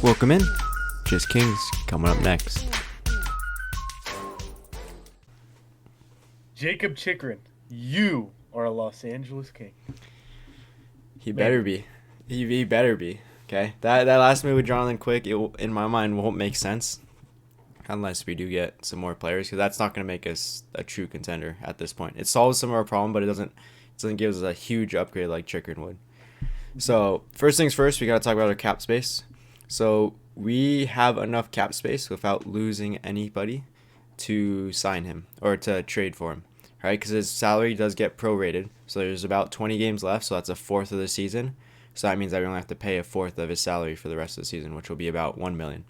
Welcome in. Just Kings coming up next. Jakob Chychrun, you are a Los Angeles King. He better be. He better be. Okay. That last move with Jonathan Quick, in my mind, won't make sense unless we do get some more players, because that's not going to make us a true contender at this point. It solves some of our problem, but it doesn't give us a huge upgrade like Chychrun would. So first things first, we got to talk about our cap space. So we have enough cap space without losing anybody to sign him or to trade for him, right? Because his salary does get prorated. So there's about 20 games left, so that's a fourth of the season. So that means that we only have to pay a fourth of his salary for the rest of the season, which will be about $1 million.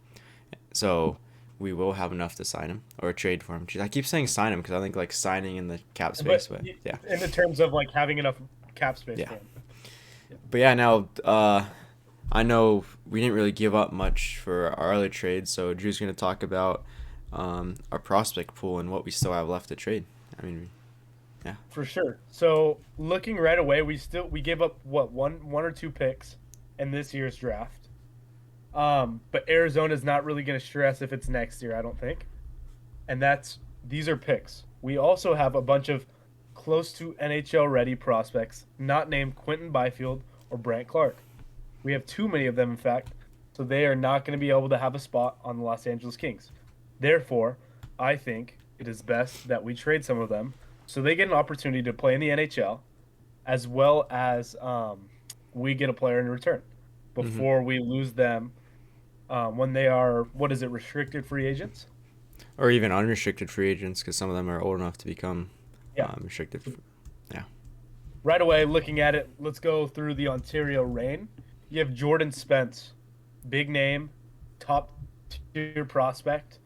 So we will have enough to sign him or trade for him. Jeez, I keep saying sign him because I think like signing in the cap space, but yeah. In the terms of like having enough cap space Yeah. for him. But yeah, now I know we didn't really give up much for our other trades, so Drew's going to talk about our prospect pool and what we still have left to trade. I mean, yeah. For sure. So looking right away, we gave up one or two picks in this year's draft. But Arizona's not really going to stress if it's next year, I don't think. And these are picks. We also have a bunch of close to NHL ready prospects, not named Quentin Byfield or Brant Clark. We have too many of them, in fact, so they are not going to be able to have a spot on the Los Angeles Kings. Therefore, I think it is best that we trade some of them so they get an opportunity to play in the NHL, as well as we get a player in return before we lose them when they are, restricted free agents? Or even unrestricted free agents, because some of them are old enough to become restricted. Yeah. Right away, looking at it, let's go through the Ontario Reign. You have Jordan Spence, big name, top tier prospect.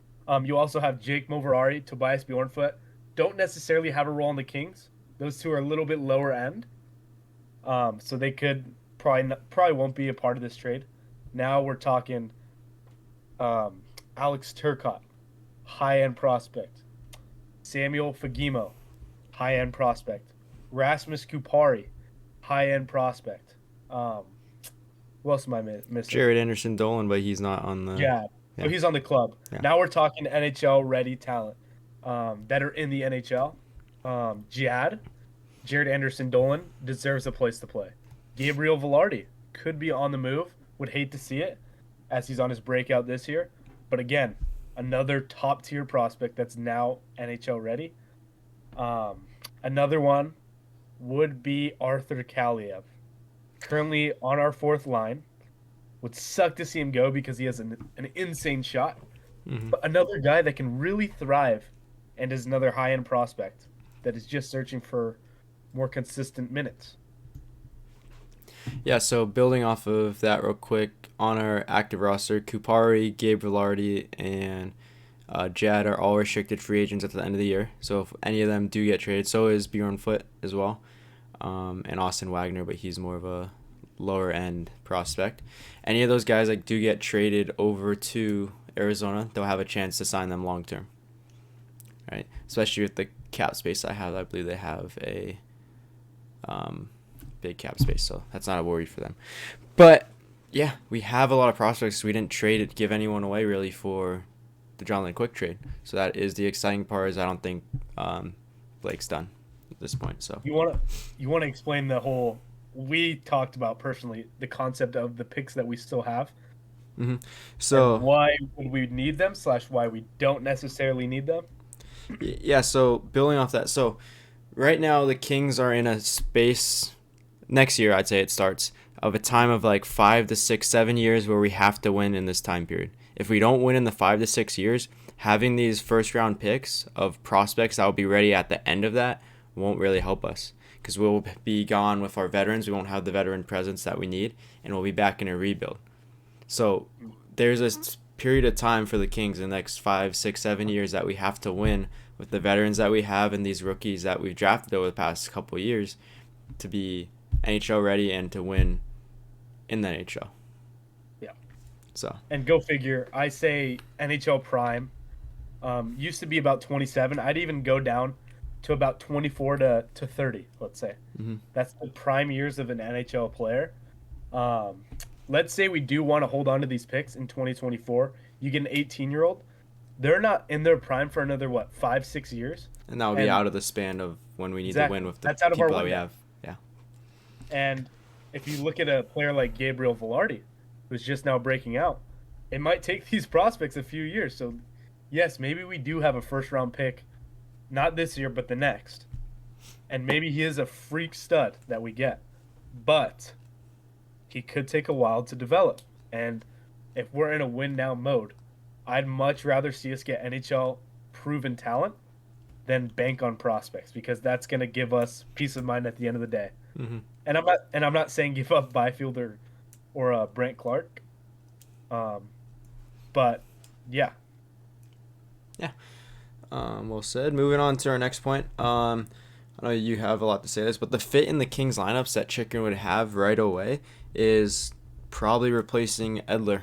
You also have Jake Moverari, Tobias Bjornfoot. Don't necessarily have a role in the Kings. Those two are a little bit lower end. So they could probably won't be a part of this trade. Now we're talking Alex Turcotte, high-end prospect. Samuel Fagemo, high-end prospect. Rasmus Kupari, high-end prospect. Who else am I missing? Jared Anderson Dolan, but he's not on the. Yeah. So he's on the club. Yeah. Now we're talking NHL ready talent that are in the NHL. Jared Anderson Dolan deserves a place to play. Gabriel Velarde could be on the move. Would hate to see it as he's on his breakout this year. But again, another top tier prospect that's now NHL ready. Another one would be Arthur Kaliev. Currently on our fourth line. Would suck to see him go because he has an insane shot. Mm-hmm. But another guy that can really thrive and is another high-end prospect that is just searching for more consistent minutes. Yeah, so building off of that real quick, on our active roster, Kupari, Gabe Velarde, and Jad are all restricted free agents at the end of the year. So if any of them do get traded, so is Bjorn Foot as well, and Austin Wagner, but he's more of a lower end prospect. Any of those guys do get traded over to Arizona, they'll have a chance to sign them long term. Right? Especially with the cap space I believe they have a big cap space, so that's not a worry for them. But yeah, we have a lot of prospects. We didn't give anyone away really for the Jonathan Quick trade. So that is the exciting part. Is I don't think Blake's done at this point. So you want to explain the whole. We talked about personally the concept of the picks that we still have. Mm-hmm. So why would we need them / why we don't necessarily need them? Yeah. So building off that, so right now the Kings are in a space. Next year, I'd say it starts of a time of like 5 to 6, 7 years where we have to win in this time period. If we don't win in the 5 to 6 years, having these first round picks of prospects that will be ready at the end of that won't really help us. Because we'll be gone with our veterans. We won't have the veteran presence that we need, and we'll be back in a rebuild. So there's a period of time for the Kings in the next 5, 6, 7 years that we have to win with the veterans that we have and these rookies that we've drafted over the past couple of years to be NHL ready and to win in the NHL. Yeah. So. And go figure. I say NHL prime used to be about 27. I'd even go down to about 24 to 30, let's say. Mm-hmm. That's the prime years of an NHL player. let's say we do want to hold on to these picks in 2024. You get an 18-year-old. They're not in their prime for another, what, 5, 6 years? And that will be And out of the span of when we need to exactly, win with the that's out of our people that we window. have. Yeah. And if you look at a player like Gabriel Velarde, who's just now breaking out, it might take these prospects a few years. So, yes, maybe we do have a first round pick, not this year, but the next. And maybe he is a freak stud that we get. But he could take a while to develop. And if we're in a win now mode, I'd much rather see us get NHL proven talent than bank on prospects because that's going to give us peace of mind at the end of the day. Mm-hmm. And I'm not saying give up Byfield or Brent Clark. But yeah. Yeah. Well said. Moving on to our next point. I know you have a lot to say this, but the fit in the Kings lineups that Chychrun would have right away is probably replacing Edler,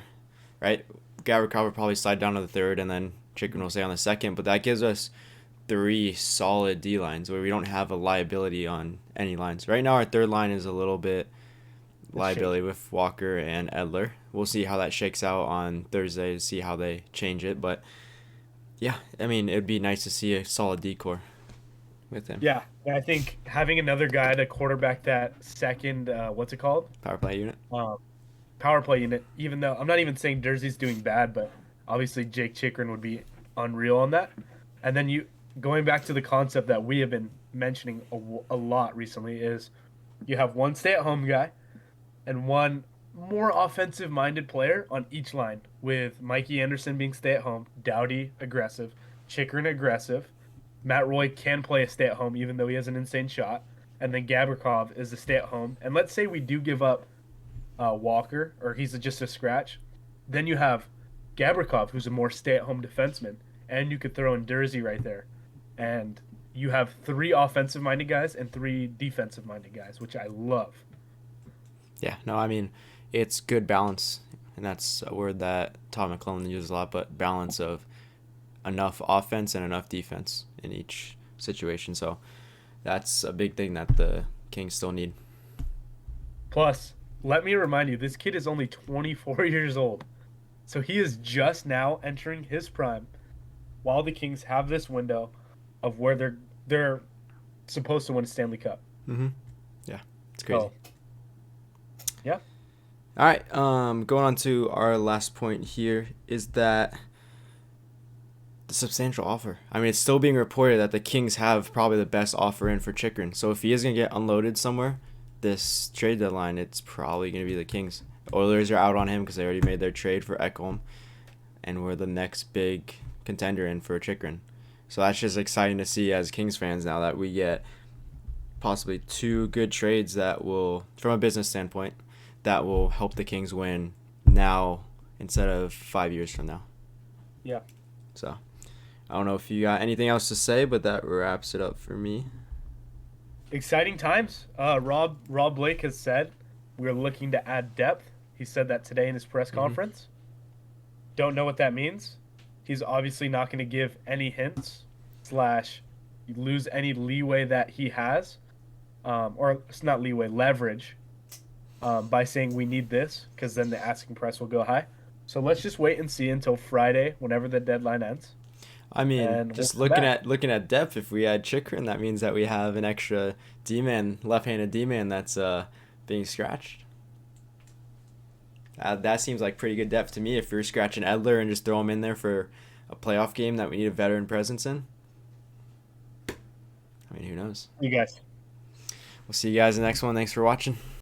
right? Gavrikov will probably slide down to the third, and then Chychrun will stay on the second. But that gives us 3 solid D lines where we don't have a liability on any lines. Right now, our third line is a little bit liability with Walker and Edler. We'll see how that shakes out on Thursday to see how they change it. But yeah, I mean, it'd be nice to see a solid decor with him. Yeah. And I think having another guy to quarterback that second, what's it called? Power play unit. Power play unit, even though I'm not even saying Jersey's doing bad, but obviously Jake Chychrun would be unreal on that. And then going back to the concept that we have been mentioning a lot recently is you have one stay-at-home guy and one more offensive-minded player on each line, with Mikey Anderson being stay-at-home, Doughty aggressive, Chychrun aggressive, Matt Roy can play a stay-at-home even though he has an insane shot, and then Gavrikov is a stay-at-home. And let's say we do give up Walker, or he's just a scratch, then you have Gavrikov, who's a more stay-at-home defenseman, and you could throw in Jersey right there, and you have 3 offensive-minded guys and 3 defensive-minded guys, which I love. Yeah, no, I mean, it's good balance, and that's a word that Tom McClellan uses a lot, but balance of enough offense and enough defense in each situation. So that's a big thing that the Kings still need. Plus, let me remind you, this kid is only 24 years old. So he is just now entering his prime while the Kings have this window of where they're supposed to win a Stanley Cup. Mm-hmm. Yeah, it's crazy. So, yeah. All right, going on to our last point here is that the substantial offer. I mean, it's still being reported that the Kings have probably the best offer in for Chychrun. So if he is going to get unloaded somewhere this trade deadline, it's probably going to be the Kings. Oilers are out on him because they already made their trade for Ekholm, and we're the next big contender in for Chychrun. So that's just exciting to see as Kings fans now that we get possibly 2 good trades that will, from a business standpoint, that will help the Kings win now instead of 5 years from now. Yeah. So I don't know if you got anything else to say, but that wraps it up for me. Exciting times. Rob Blake has said we're looking to add depth. He said that today in his press conference. Don't know what that means. He's obviously not going to give any hints / lose any leeway that he has, or it's not leeway, leverage, by saying we need this, because then the asking price will go high. So let's just wait and see until Friday, whenever the deadline ends. I mean, And just we'll looking at depth, if we add Chychrun, that means that we have an extra D-man, left-handed D-man that's being scratched. That seems like pretty good depth to me. If you're scratching Edler and just throw him in there for a playoff game that we need a veteran presence in, I mean, who knows? You guys. We'll see you guys in the next one. Thanks for watching.